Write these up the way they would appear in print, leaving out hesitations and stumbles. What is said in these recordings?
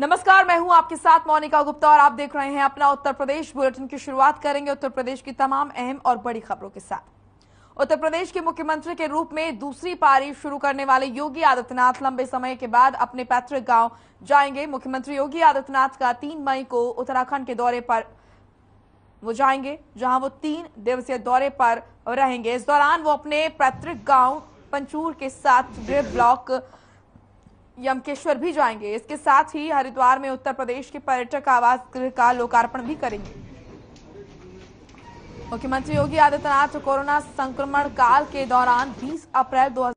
नमस्कार, मैं हूं आपके साथ मोनिका गुप्ता और आप देख रहे हैं अपना उत्तर प्रदेश बुलेटिन की शुरुआत करेंगे उत्तर प्रदेश की तमाम अहम और बड़ी खबरों के साथ। उत्तर प्रदेश के मुख्यमंत्री के रूप में दूसरी पारी शुरू करने वाले योगी आदित्यनाथ लंबे समय के बाद अपने पैतृक गांव जाएंगे। मुख्यमंत्री योगी आदित्यनाथ का 3 मई को उत्तराखंड के दौरे पर वो जाएंगे, जहां वो 3 दिवसीय दौरे पर रहेंगे। इस दौरान वो अपने पैतृक गांव पंचूर के साथ गृह ब्लॉक यमकेश्वर भी जाएंगे। इसके साथ ही हरिद्वार में उत्तर प्रदेश के पर्यटक आवास गृह का लोकार्पण भी करेंगे। मुख्यमंत्री योगी आदित्यनाथ कोरोना संक्रमण काल के दौरान 20 अप्रैल 2000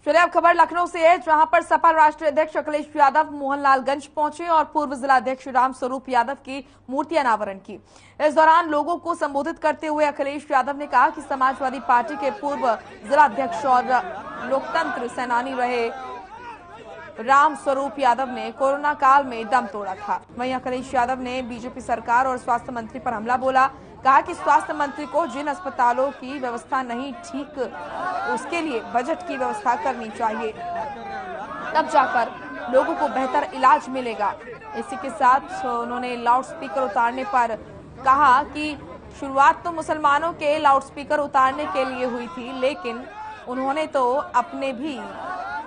चलिए अब खबर लखनऊ से है, जहां पर सपा राष्ट्रीय अध्यक्ष अखिलेश यादव मोहनलालगंज पहुंचे और पूर्व जिलाध्यक्ष रामस्वरूप यादव की मूर्ति अनावरण की। इस दौरान लोगों को संबोधित करते हुए अखिलेश यादव ने कहा कि समाजवादी पार्टी के पूर्व जिलाध्यक्ष और लोकतंत्र सेनानी रहे रामस्वरूप यादव ने कोरोना काल में दम तोड़ा था। वहीं अखिलेश यादव ने बीजेपी सरकार और स्वास्थ्य मंत्री पर हमला बोला। कहा कि स्वास्थ्य मंत्री को जिन अस्पतालों की व्यवस्था नहीं ठीक, उसके लिए बजट की व्यवस्था करनी चाहिए, तब जाकर लोगों को बेहतर इलाज मिलेगा। इसी के साथ उन्होंने लाउडस्पीकर उतारने पर कहा कि शुरुआत तो मुसलमानों के लाउडस्पीकर उतारने के लिए हुई थी, लेकिन उन्होंने तो अपने भी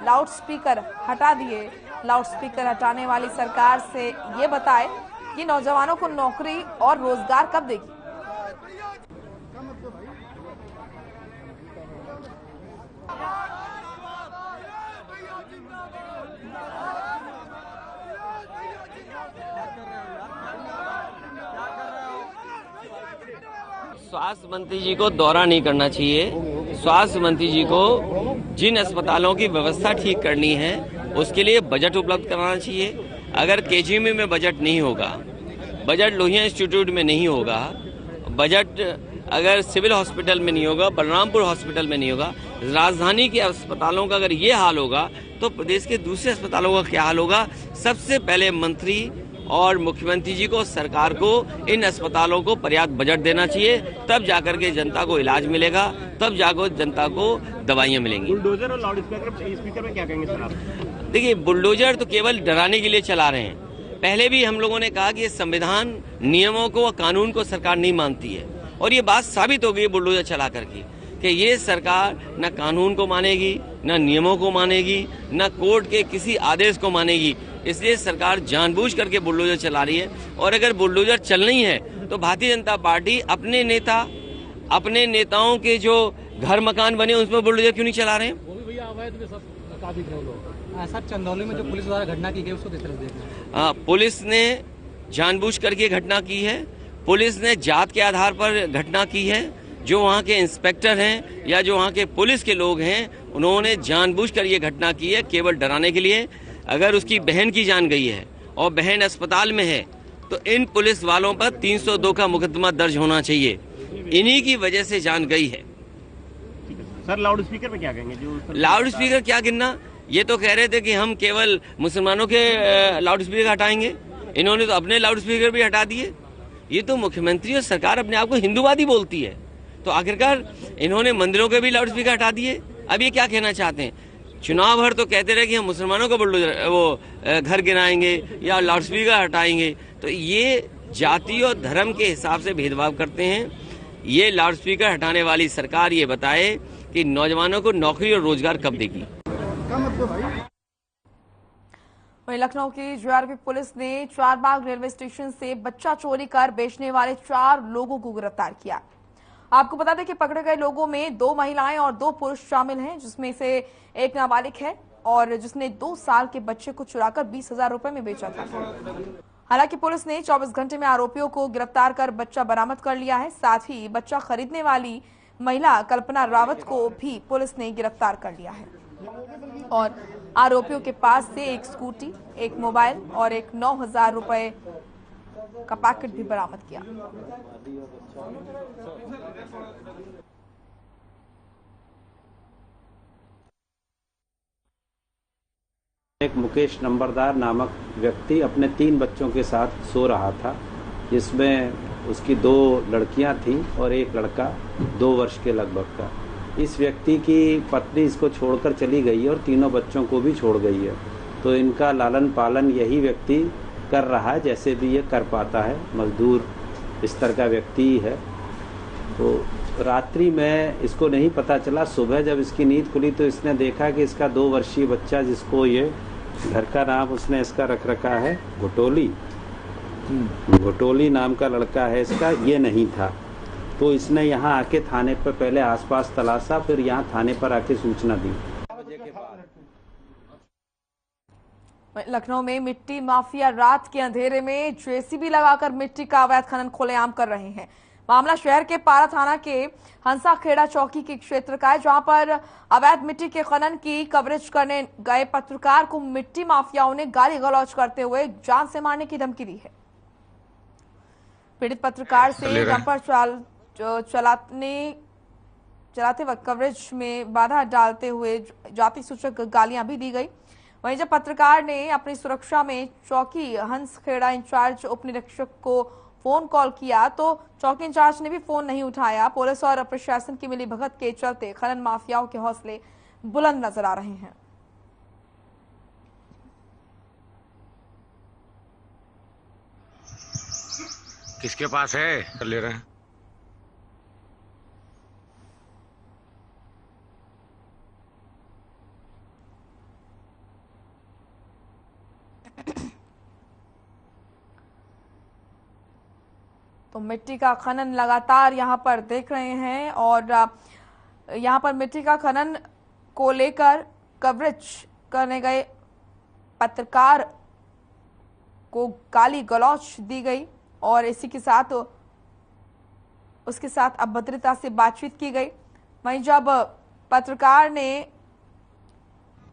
लाउडस्पीकर हटा दिए। लाउडस्पीकर हटाने वाली सरकार से ये बताए कि नौजवानों को नौकरी और रोजगार कब देगी। स्वास्थ्य मंत्री जी को दौरा नहीं करना चाहिए। स्वास्थ्य मंत्री जी को जिन अस्पतालों की व्यवस्था ठीक करनी है उसके लिए बजट उपलब्ध कराना चाहिए। अगर केजीएमयू में बजट नहीं होगा, बजट लोहिया इंस्टीट्यूट में नहीं होगा, बजट अगर सिविल हॉस्पिटल में नहीं होगा, बलरामपुर हॉस्पिटल में नहीं होगा, राजधानी के अस्पतालों का अगर ये हाल होगा तो प्रदेश के दूसरे अस्पतालों का क्या हाल होगा। सबसे पहले मंत्री और मुख्यमंत्री जी को, सरकार को इन अस्पतालों को पर्याप्त बजट देना चाहिए, तब जाकर के जनता को इलाज मिलेगा, तब जाकर जनता को दवाइयां मिलेंगी। बुलडोजर और लाउड स्पीकर में क्या कहेंगे सर आप? देखिए, बुलडोजर तो केवल डराने के लिए चला रहे हैं। पहले भी हम लोगों ने कहा कि संविधान, नियमों को, कानून को सरकार नहीं मानती है, और ये बात साबित हो गई बुलडोजर चला करके कि ये सरकार न कानून को मानेगी, न नियमों को मानेगी, न कोर्ट के किसी आदेश को मानेगी। इसलिए सरकार जानबूझ करके बुलडोजर चला रही है। और अगर बुलडोजर चलनी है तो भारतीय जनता पार्टी अपने नेता, अपने नेताओं के जो घर मकान बने उसमें बुलडोजर क्यों नहीं चला रहे हैं? सर, चंदौली में जो पुलिस द्वारा घटना की गई उसको किस तरह देखना? पुलिस ने जानबूझ करके घटना की है। पुलिस ने जात के आधार पर घटना की है। जो वहाँ के इंस्पेक्टर हैं या जो वहाँ के पुलिस के लोग हैं, उन्होंने जानबूझ कर ये घटना की है केवल डराने के लिए। अगर उसकी बहन की जान गई है और बहन अस्पताल में है तो इन पुलिस वालों पर 302 का मुकदमा दर्ज होना चाहिए। इन्हीं की वजह से जान गई है। सर, लाउड स्पीकर में क्या कहेंगे? जो लाउड स्पीकर क्या गिनना? ये तो कह रहे थे कि हम केवल मुसलमानों के लाउड स्पीकर हटाएंगे। इन्होंने तो अपने लाउड स्पीकर भी हटा दिए। ये तो मुख्यमंत्री और सरकार अपने आप को हिंदूवादी बोलती है, तो आखिरकार इन्होंने मंदिरों के भी लाउड स्पीकर हटा दिए। अब ये क्या कहना चाहते हैं? चुनाव भर तो कहते रहे कि हम मुसलमानों को घर गिराएंगे या लाउड स्पीकर हटाएंगे, तो ये जाति और धर्म के हिसाब से भेदभाव करते हैं। ये लाउड स्पीकर हटाने वाली सरकार ये बताए कि नौजवानों को नौकरी और रोजगार कब देगी। वहीं लखनऊ की जीआरपी पुलिस ने चारबाग रेलवे स्टेशन से बच्चा चोरी कर बेचने वाले 4 लोगों को गिरफ्तार किया। आपको बता दें कि पकड़े गए लोगों में 2 महिलाएं और 2 पुरुष शामिल हैं, जिसमें से एक नाबालिग है और जिसने 2 साल के बच्चे को चुराकर 20,000 रुपए में बेचा था। हालांकि पुलिस ने 24 घंटे में आरोपियों को गिरफ्तार कर बच्चा बरामद कर लिया है। साथ ही बच्चा खरीदने वाली महिला कल्पना रावत को भी पुलिस ने गिरफ्तार कर लिया है और आरोपियों के पास से एक स्कूटी, एक मोबाइल और एक 9,000 रुपए का पैकेट भी बरामद किया। एक मुकेश नंबरदार नामक व्यक्ति अपने 3 बच्चों के साथ सो रहा था, जिसमें उसकी 2 लड़कियां थीं और एक लड़का 2 वर्ष के लगभग का। इस व्यक्ति की पत्नी इसको छोड़कर चली गई है और तीनों बच्चं को भी छोड़ गई है। तो इनका लालन पालन यही व्यक्ति कर रहा है, जैसे भी ये कर पाता है। मजदूर स्तर का व्यक्ति है। तो रात्रि में इसको नहीं पता चला, सुबह जब इसकी नींद खुली तो इसने देखा कि इसका 2 वर्षीय बच्चा, जिसको ये घर का नाम उसने इसका रख रखा है घोटोली नाम का लड़का है इसका, ये नहीं था। तो इसने यहाँ आके थाने पर पहले आसपास तलाशा, फिर यहाँ थाने पर आके सूचना दी। लखनऊ में मिट्टी माफिया रात के अंधेरे में जेसीबी लगाकर मिट्टी का अवैध खनन खुलेआम कर रहे हैं। मामला शहर के पारा थाना के हंसाखेड़ा चौकी के क्षेत्र का है, जहां पर अवैध मिट्टी के खनन की कवरेज करने गए पत्रकार को मिट्टी माफियाओं ने गाली गलौज करते हुए जान से मारने की धमकी दी है। पीड़ित पत्रकार से डंपर चलाते वक्त कवरेज में बाधा डालते हुए जाति सूचक गालियां भी दी गई। वहीं जब पत्रकार ने अपनी सुरक्षा में चौकी हंसखेड़ा इंचार्ज उप निरीक्षक को फोन कॉल किया तो चौकी इंचार्ज ने भी फोन नहीं उठाया। पुलिस और प्रशासन की मिलीभगत के चलते खनन माफियाओं के हौसले बुलंद नजर आ रहे हैं। किसके पास है कर ले रहे हैं? तो मिट्टी का खनन लगातार यहां पर देख रहे हैं और यहां पर मिट्टी का खनन को लेकर कवरेज करने गए पत्रकार को गाली गलौज दी गई और इसी के साथ उसके साथ अभद्रता से बातचीत की गई। वहीं जब पत्रकार ने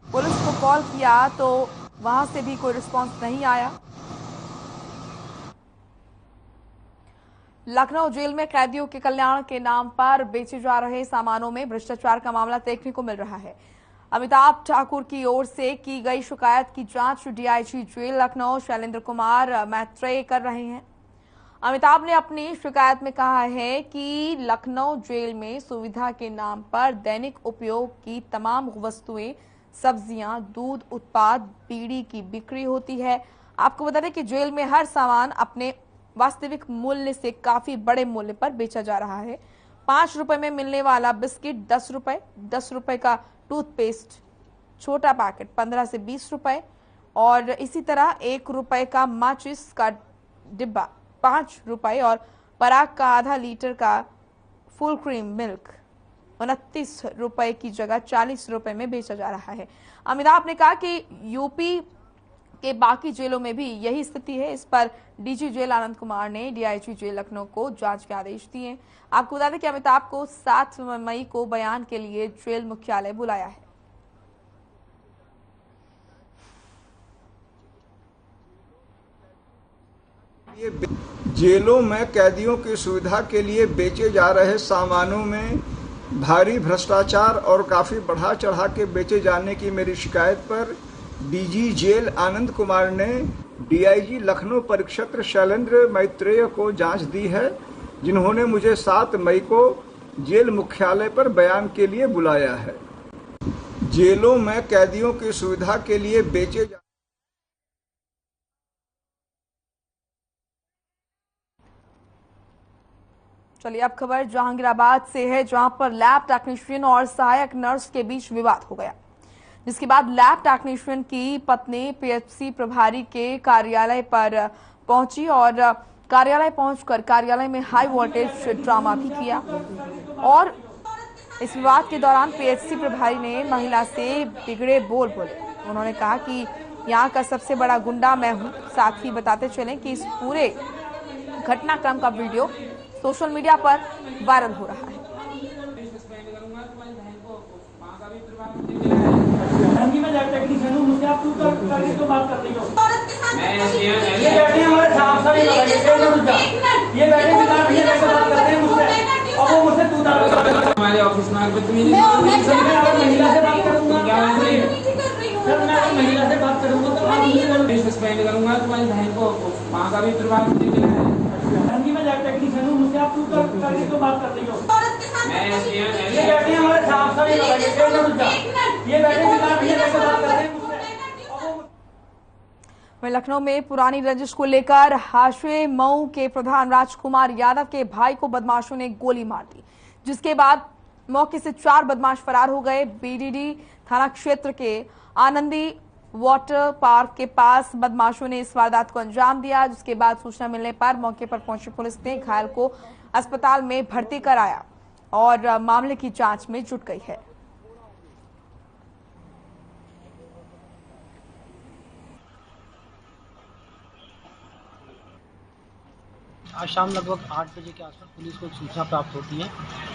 पुलिस को कॉल किया तो वहां से भी कोई रिस्पांस नहीं आया। लखनऊ जेल में कैदियों के कल्याण के नाम पर बेचे जा रहे सामानों में भ्रष्टाचार का मामला देखने को मिल रहा है। अमिताभ ठाकुर की ओर से की गई शिकायत की जांच डीआईजी जेल लखनऊ शैलेंद्र कुमार मैत्रेय कर रहे हैं। अमिताभ ने अपनी शिकायत में कहा है कि लखनऊ जेल में सुविधा के नाम पर दैनिक उपयोग की तमाम वस्तुएं, सब्जियां, दूध उत्पाद, बीड़ी की बिक्री होती है। आपको बता दें कि जेल में हर सामान अपने वास्तविक मूल्य से काफी बड़े मूल्य पर बेचा जा रहा है। 5 रुपए में मिलने वाला बिस्किट 10 रुपए, 10 रुपए का टूथपेस्ट छोटा पैकेट 15 से 20 रुपए और इसी तरह 1 रुपए का माचिस का डिब्बा 5 रुपए और पराग का आधा लीटर का फुल क्रीम मिल्क 29 रुपए की जगह 40 रुपए में बेचा जा रहा है। अमिताभ ने कहा कि यूपी के बाकी जेलों में भी यही स्थिति है। इस पर डीजी जेल आनंद कुमार ने डीआईजी जेल लखनऊ को जांच के आदेश दिए। आपको बता दें कि अमिताभ को 7 मई को बयान के लिए जेल मुख्यालय बुलाया है। जेलों में कैदियों की सुविधा के लिए बेचे जा रहे सामानों में भारी भ्रष्टाचार और काफी बढ़ा चढ़ा के बेचे जाने की मेरी शिकायत पर डीजी जेल आनंद कुमार ने डीआईजी लखनऊ परिक्षेत्र शैलेंद्र मैत्रेय को जांच दी है, जिन्होंने मुझे 7 मई को जेल मुख्यालय पर बयान के लिए बुलाया है। जेलों में कैदियों की सुविधा के लिए बेचे चलिए अब खबर जहांगीराबाद से है, जहां पर लैब टेक्नीशियन और सहायक नर्स के बीच विवाद हो गया, जिसके बाद लैब टेक्नीशियन की पत्नी पीएचसी प्रभारी के कार्यालय पर पहुंची और कार्यालय पहुंचकर कार्यालय में हाई वोल्टेज ड्रामा भी किया और इस विवाद के दौरान पीएचसी प्रभारी ने महिला से बिगड़े बोल बोले। उन्होंने कहा कि यहाँ का सबसे बड़ा गुंडा मैं हूँ। साथ ही बताते चलें कि इस पूरे घटनाक्रम का वीडियो सोशल मीडिया पर वायरल हो रहा है। हमारे ऑफिस में महिला से बात करूंगा महिला से बात करूंगा तो आप सस्पेंड करूंगा। तुम्हारी बहन को वहाँ का भी प्रभाव मैं लैब टेक्नीशियन हूँ, मुझसे आप तो बात कर रही हो। वहीं लखनऊ में पुरानी रंजिश को लेकर हाशे मऊ के प्रधान राजकुमार यादव के भाई को बदमाशों ने गोली मार दी, जिसके बाद मौके से 4 बदमाश फरार हो गए। बीडीडी थाना क्षेत्र के आनंदी वाटर पार्क के पास बदमाशों ने इस वारदात को अंजाम दिया, जिसके बाद सूचना मिलने पर मौके पर पहुंची पुलिस ने घायल को अस्पताल में भर्ती कराया और मामले की जांच में जुट गई है। आज शाम लगभग 8 बजे के आसपास पुलिस को एक सूचना प्राप्त होती है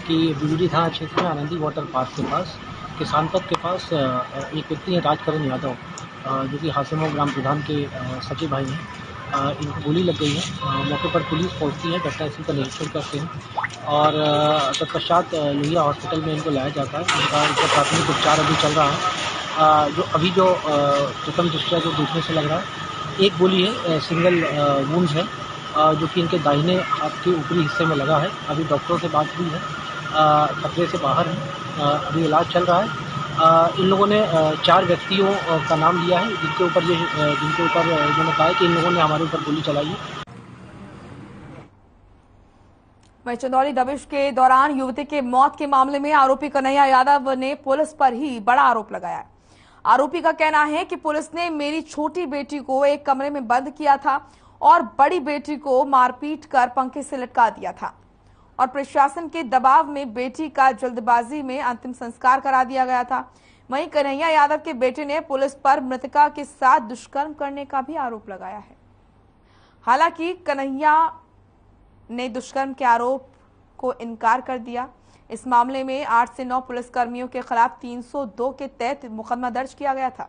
कि बीडीडी थाना क्षेत्र में आनंदी वाटर पार्क के पास किसान पथ के पास एक व्यक्ति है राजकरण यादव, जो कि हासेमऊ ग्राम प्रधान के सचिव भाई हैं। इनको गोली लग गई है। मौके पर पुलिस पहुंचती है, घटनास्थल का निरीक्षण करते हैं और तत्पश्चात लोहिया हॉस्पिटल में इनको लाया जाता है। इनका प्राथमिक उपचार अभी चल रहा है। जो प्रथम दृष्टया जो देखने से लग रहा है, एक गोली है, सिंगल वुंड्स है, जो कि इनके दाहिने हाथ के ऊपरी हिस्से में लगा है। अभी डॉक्टरों से बात हुई है, खतरे से बाहर है, अभी इलाज चल रहा है। इन लोगों ने 4 व्यक्तियों का नाम लिया है, जिनके ऊपर इन्होंने कहा है कि इन लोगों ने हमारे ऊपर गोली चलाई है। वहीं चंदौली दबिश के दौरान युवती के मौत के मामले में आरोपी कन्हैया यादव ने पुलिस पर ही बड़ा आरोप लगाया। आरोपी का कहना है कि पुलिस ने मेरी छोटी बेटी को एक कमरे में बंद किया था और बड़ी बेटी को मारपीट कर पंखे से लटका दिया था और प्रशासन के दबाव में बेटी का जल्दबाजी में अंतिम संस्कार करा दिया गया था। वहीं कन्हैया यादव के बेटे ने पुलिस पर मृतका के साथ दुष्कर्म करने का भी आरोप लगाया है। हालांकि कन्हैया ने दुष्कर्म के आरोप को इनकार कर दिया। इस मामले में 8 से 9 पुलिसकर्मियों के खिलाफ 302 के तहत मुकदमा दर्ज किया गया था।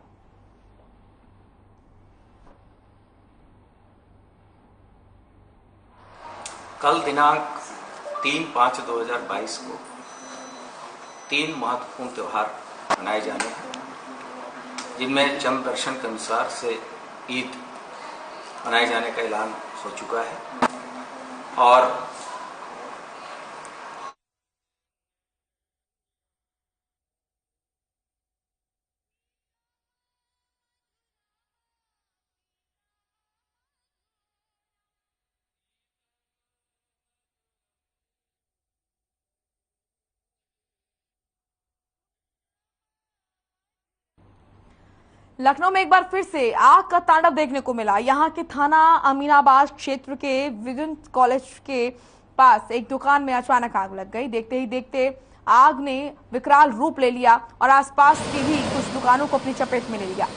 कल दिनांक 3/5/2022 को 3 महत्वपूर्ण त्यौहार मनाए जाने हैं, जिनमें चंद्र दर्शन के अनुसार से ईद मनाए जाने का ऐलान हो चुका है और लखनऊ में एक बार फिर से आग का तांडव देखने को मिला। यहां के थाना अमीनाबाद क्षेत्र के विजन कॉलेज के पास एक दुकान में अचानक आग लग गई। देखते ही देखते आग ने विकराल रूप ले लिया और आसपास की भी कुछ दुकानों को अपनी चपेट में ले लिया।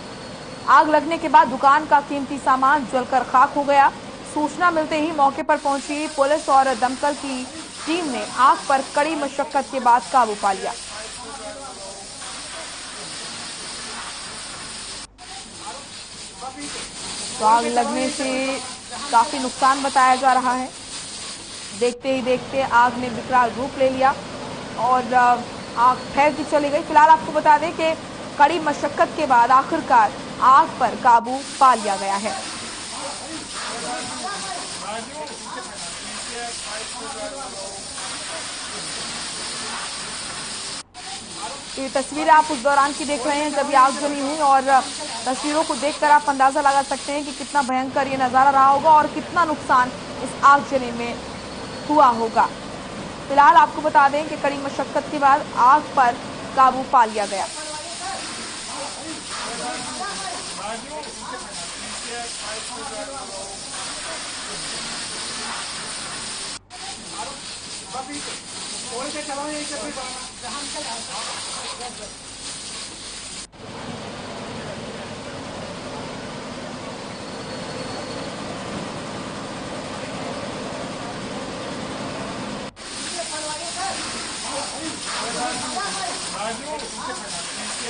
आग लगने के बाद दुकान का कीमती सामान जलकर खाक हो गया। सूचना मिलते ही मौके पर पहुंची पुलिस और दमकल की टीम ने आग पर कड़ी मशक्कत के बाद काबू पा लिया। तो आग लगने से काफी नुकसान बताया जा रहा है। देखते ही देखते आग ने विकराल रूप ले लिया और आग फैलती चली गई। फिलहाल आपको बता दें कि कड़ी मशक्कत के बाद आखिरकार आग पर काबू पा लिया गया है। ये तस्वीरें आप उस दौरान की देख रहे हैं जब ये आग जली हुई और तस्वीरों को देखकर आप अंदाजा लगा सकते हैं कि कितना भयंकर ये नजारा रहा होगा और कितना नुकसान इस आग जलने में हुआ होगा। फिलहाल आपको बता दें कि कड़ी मशक्कत के बाद आग पर काबू पा लिया गया।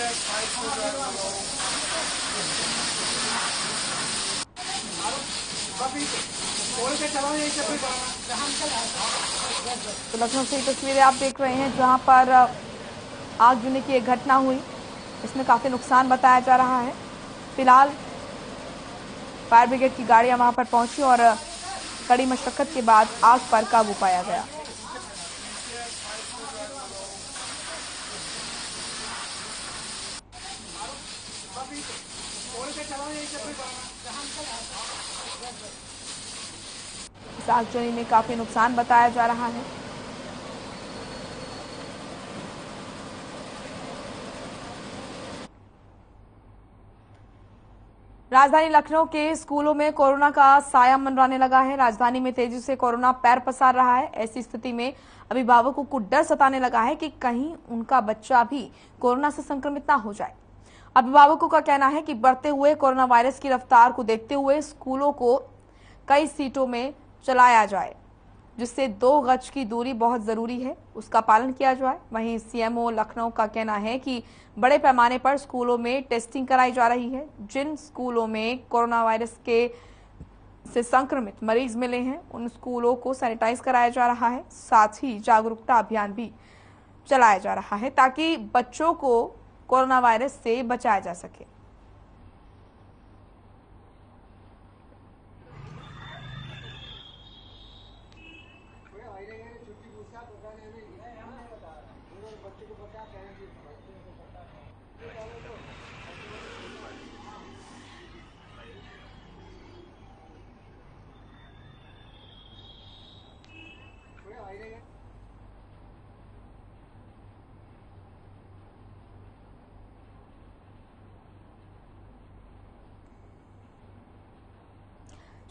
तो लखनऊ से तस्वीरें आप देख रहे हैं जहां पर आग लगने की एक घटना हुई। इसमें काफी नुकसान बताया जा रहा है। फिलहाल फायर ब्रिगेड की गाड़ियां वहां पर पहुंची और कड़ी मशक्कत के बाद आग पर काबू पाया गया। इस आगजनी में काफी नुकसान बताया जा रहा है। राजधानी लखनऊ के स्कूलों में कोरोना का साया मंडराने लगा है। राजधानी में तेजी से कोरोना पैर पसार रहा है। ऐसी स्थिति में अभिभावकों को डर सताने लगा है कि कहीं उनका बच्चा भी कोरोना से संक्रमित ना हो जाए। अभिभावकों का कहना है कि बढ़ते हुए कोरोना वायरस की रफ्तार को देखते हुए स्कूलों को कई सीटों में चलाया जाए, जिससे 2 गज की दूरी बहुत जरूरी है, उसका पालन किया जाए। वहीं सीएमओ लखनऊ का कहना है कि बड़े पैमाने पर स्कूलों में टेस्टिंग कराई जा रही है। जिन स्कूलों में कोरोना वायरस से संक्रमित मरीज मिले हैं उन स्कूलों को सैनिटाइज कराया जा रहा है। साथ ही जागरूकता अभियान भी चलाया जा रहा है ताकि बच्चों को कोरोना वायरस से बचाया जा सके।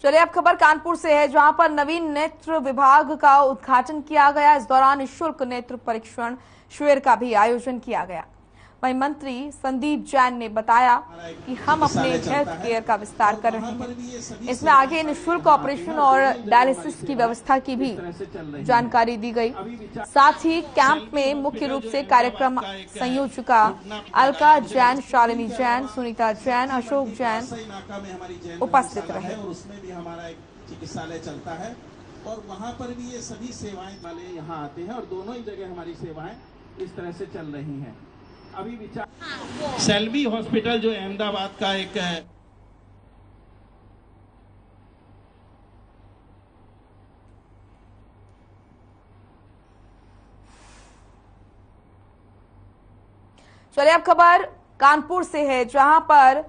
चलिए अब खबर कानपुर से है, जहां पर नवीन नेत्र विभाग का उद्घाटन किया गया। इस दौरान निःशुल्क नेत्र परीक्षण शिविर का भी आयोजन किया गया। वहीं मंत्री संदीप जैन ने बताया कि हम अपने हेल्थ केयर का विस्तार कर रहे हैं। इसमें आगे निःशुल्क ऑपरेशन और डायलिसिस की व्यवस्था की भी जानकारी दी गई। साथ ही कैंप में मुख्य रूप से कार्यक्रम संयोजिका अलका जैन, शालिनी जैन, सुनीता जैन, अशोक जैन उपस्थित रहे। उसमें भी हमारा एक चिकित्सालय चलता है और वहाँ पर भी ये सभी सेवाएं वाले यहाँ आते हैं और दोनों ही जगह हमारी सेवाएं इस तरह से चल रही हैं। अभी विचार सेल्वी हॉस्पिटल जो अहमदाबाद का एक है, चलिए अब खबर कानपुर से है, जहां पर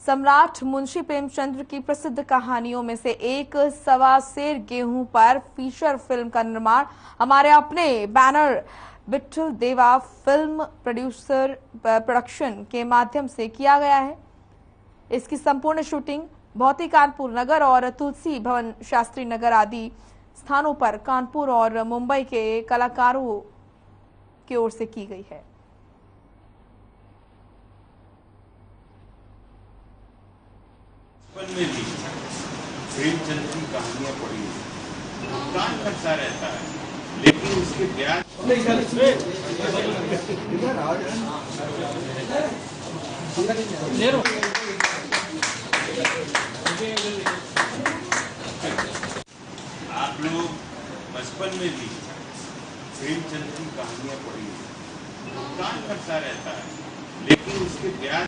सम्राट मुंशी प्रेमचंद्र की प्रसिद्ध कहानियों में से एक सवा सेर गेहूं पर फीचर फिल्म का निर्माण हमारे अपने बैनर विट्ठल देवा फिल्म प्रोडक्शन के माध्यम से किया गया है। इसकी संपूर्ण शूटिंग भौती कानपुर नगर और तुलसी भवन शास्त्री नगर आदि स्थानों पर कानपुर और मुंबई के कलाकारों की ओर से की गई है। बचपन में भी प्रेमचंद की कहानियां पढ़ी, कान करता रहता है, लेकिन उसके ब्याज आप लोग बचपन में भी प्रेमचंद की कहानियां पढ़ी, कान करता रहता है, लेकिन उसके ब्याज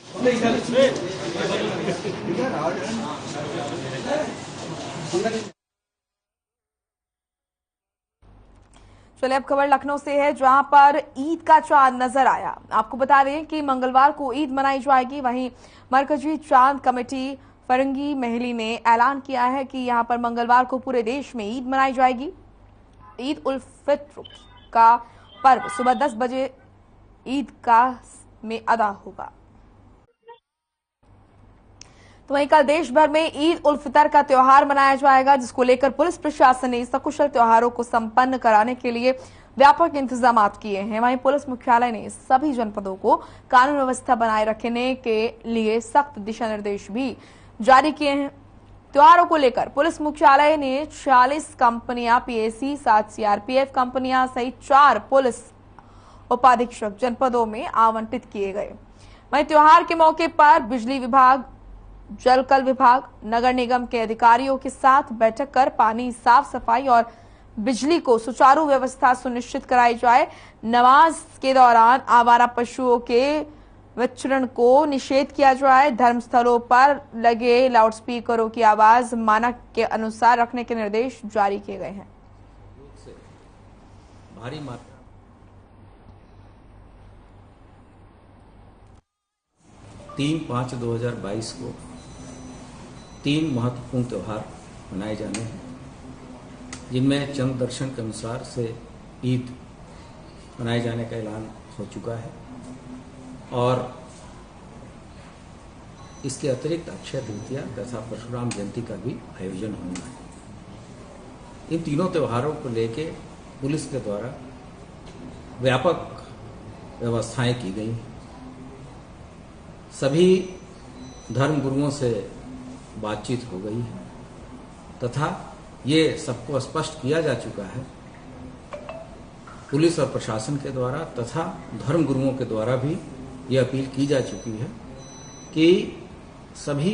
चलिए अब खबर लखनऊ से है, जहां पर ईद का चांद नजर आया। आपको बता दें कि मंगलवार को ईद मनाई जाएगी। वहीं मरकजी चांद कमेटी फरंगी महली ने ऐलान किया है कि यहां पर मंगलवार को पूरे देश में ईद मनाई जाएगी। ईद उल फित्र का पर्व सुबह 10 बजे ईदगाह में अदा होगा। तो वहीं कल देश भर में ईद उल फितर का त्योहार मनाया जाएगा, जिसको लेकर पुलिस प्रशासन ने सकुशल त्योहारों को संपन्न कराने के लिए व्यापक इंतजाम किए हैं। वहीं पुलिस मुख्यालय ने सभी जनपदों को कानून व्यवस्था बनाए रखने के लिए सख्त दिशा निर्देश भी जारी किए हैं। त्योहारों को लेकर पुलिस मुख्यालय ने 40 कंपनियां पीएसी, 7 सीआरपीएफ कंपनियां सहित 4 पुलिस उपाधीक्षक जनपदों में आवंटित किए गए। वहीं त्योहार के मौके पर बिजली विभाग, जलकल विभाग, नगर निगम के अधिकारियों के साथ बैठक कर पानी, साफ सफाई और बिजली को सुचारू व्यवस्था सुनिश्चित कराई जाए। नमाज के दौरान आवारा पशुओं के विचरण को निषेध किया जाए। धर्मस्थलों पर लगे लाउडस्पीकरों की आवाज मानक के अनुसार रखने के निर्देश जारी किए गए हैं। भारी मात्रा 3/5/2022 को 3 महत्वपूर्ण त्यौहार मनाए जाने हैं, जिनमें चंद्र दर्शन के अनुसार से ईद मनाए जाने का ऐलान हो चुका है और इसके अतिरिक्त अक्षय तृतीया तथा परशुराम जयंती का भी आयोजन होना है। इन तीनों त्योहारों को लेके पुलिस के द्वारा व्यापक व्यवस्थाएं की गई हैं। सभी धर्म गुरुओं से बातचीत हो गई है तथा ये सबको स्पष्ट किया जा चुका है, पुलिस और प्रशासन के द्वारा तथा धर्म गुरुओं के द्वारा भी ये अपील की जा चुकी है कि सभी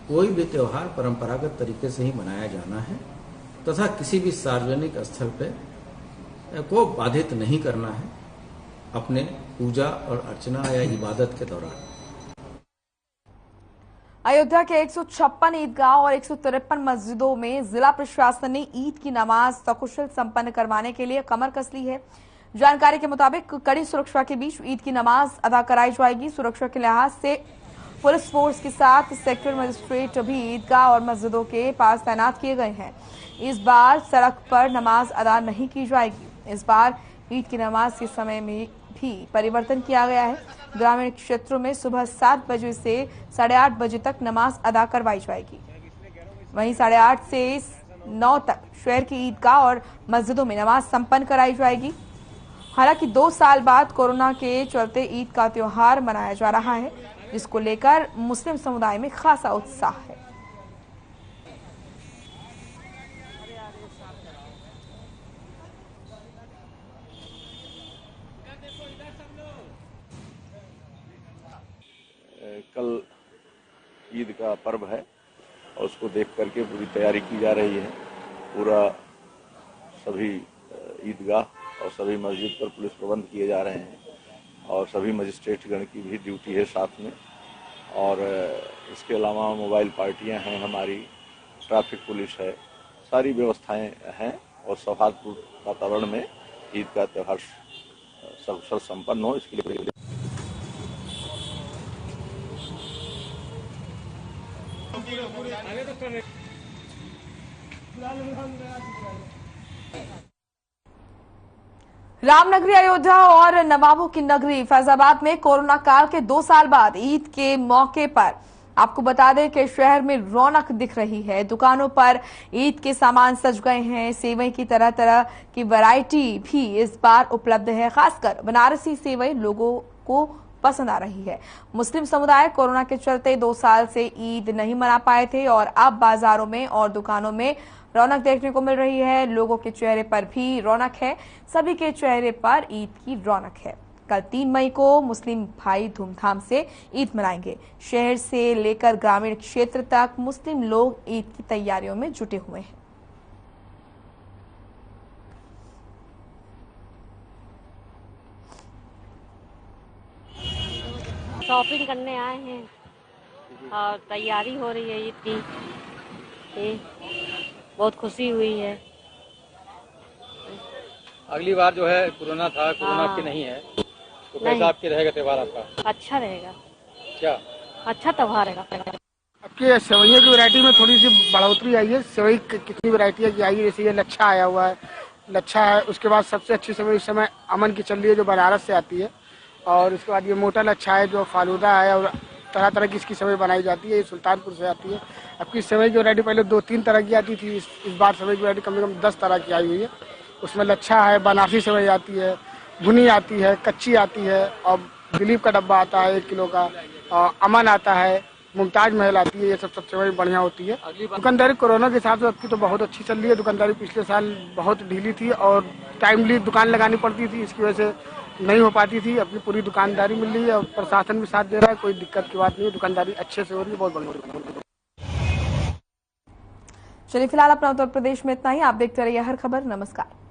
कोई भी त्योहार परंपरागत तरीके से ही मनाया जाना है तथा किसी भी सार्वजनिक स्थल पे को बाधित नहीं करना है अपने पूजा और अर्चना या इबादत के दौरान। अयोध्या के 156 ईदगाह और 153 मस्जिदों में जिला प्रशासन ने ईद की नमाज सकुशल संपन्न करवाने के लिए कमर कस ली है। जानकारी के मुताबिक कड़ी सुरक्षा के बीच ईद की नमाज अदा कराई जाएगी। सुरक्षा के लिहाज से पुलिस फोर्स के साथ सेक्टर मजिस्ट्रेट भी ईदगाह और मस्जिदों के पास तैनात किए गए हैं। इस बार सड़क पर नमाज अदा नहीं की जाएगी। इस बार ईद की नमाज के समय में भी परिवर्तन किया गया है। ग्रामीण क्षेत्रों में सुबह 7 बजे से 8:30 बजे तक नमाज अदा करवाई जाएगी। वहीं 8:30 से 9 तक शहर की ईदगाह और मस्जिदों में नमाज संपन्न कराई जाएगी। हालांकि 2 साल बाद कोरोना के चलते ईद का त्योहार मनाया जा रहा है, जिसको लेकर मुस्लिम समुदाय में खासा उत्साह है। कल ईद का पर्व है और उसको देख करके पूरी तैयारी की जा रही है। पूरा सभी ईदगाह और सभी मस्जिद पर पुलिस प्रबंध किए जा रहे हैं और सभी मजिस्ट्रेट गण की भी ड्यूटी है साथ में। और इसके अलावा मोबाइल पार्टियां हैं, हमारी ट्रैफिक पुलिस है, सारी व्यवस्थाएं हैं और सौहार्दपूर्ण वातावरण में ईद का त्यौहार सकुशल संपन्न हो, इसके लिए रामनगरी अयोध्या और नवाबों की नगरी फैजाबाद में कोरोना काल के 2 साल बाद ईद के मौके पर आपको बता दें कि शहर में रौनक दिख रही है। दुकानों पर ईद के सामान सज गए हैं। सेवई की तरह तरह की वैरायटी भी इस बार उपलब्ध है। खासकर बनारसी सेवई लोगों को पसंद आ रही है। मुस्लिम समुदाय कोरोना के चलते 2 साल से ईद नहीं मना पाए थे और अब बाजारों में और दुकानों में रौनक देखने को मिल रही है। लोगों के चेहरे पर भी रौनक है। सभी के चेहरे पर ईद की रौनक है। कल 3 मई को मुस्लिम भाई धूमधाम से ईद मनाएंगे। शहर से लेकर ग्रामीण क्षेत्र तक मुस्लिम लोग ईद की तैयारियों में जुटे हुए हैं। शॉपिंग करने आए हैं और तैयारी हो रही है ईद की। बहुत खुशी हुई है। अगली बार जो है कोरोना था, कोरोना आपकी नहीं है, तो कैसा आपके रहेगा त्यौहार आपका? अच्छा रहेगा। क्या अच्छा त्यौहार रहेगा। आपके सेवइयों की वैरायटी में थोड़ी सी बढ़ोतरी आई है। सेवई कितनी वैरायटी की आई है, जैसे ये लच्छा आया हुआ है, लच्छा है। उसके बाद सबसे अच्छी सेवई इस समय अमन की चल रही है जो बनारस से आती है। और उसके बाद ये मोटा लच्छा है जो फालूदा है और तरह तरह की इसकी सेवई बनाई जाती है। ये सुल्तानपुर से आती है। आपकी सेवई की वैरायटी पहले 2-3 तरह की आती थी, इस बार सेवई की वैरायटी कम से कम 10 तरह की आई हुई है। उसमें लच्छा है, बनारसी सेवई आती है, भुनी आती है, कच्ची आती है और दिलीप का डब्बा आता है 1 किलो का, और अमन आता है, मुमताज महल आती है। ये सब सेवई बढ़िया होती है। दुकानदारी कोरोना के हिसाब से आपकी तो बहुत अच्छी चल रही है। दुकानदारी पिछले साल बहुत ढीली थी और टाइमली दुकान लगानी पड़ती थी, इसकी वजह से नहीं हो पाती थी, अपनी पूरी दुकानदारी मिल रही है और प्रशासन भी साथ दे रहा है, कोई दिक्कत की बात नहीं है, दुकानदारी अच्छे से हो रही है, बहुत बढ़िया। चलिए फिलहाल अपना उत्तर प्रदेश में इतना ही। आप देखते रहिए हर खबर। नमस्कार।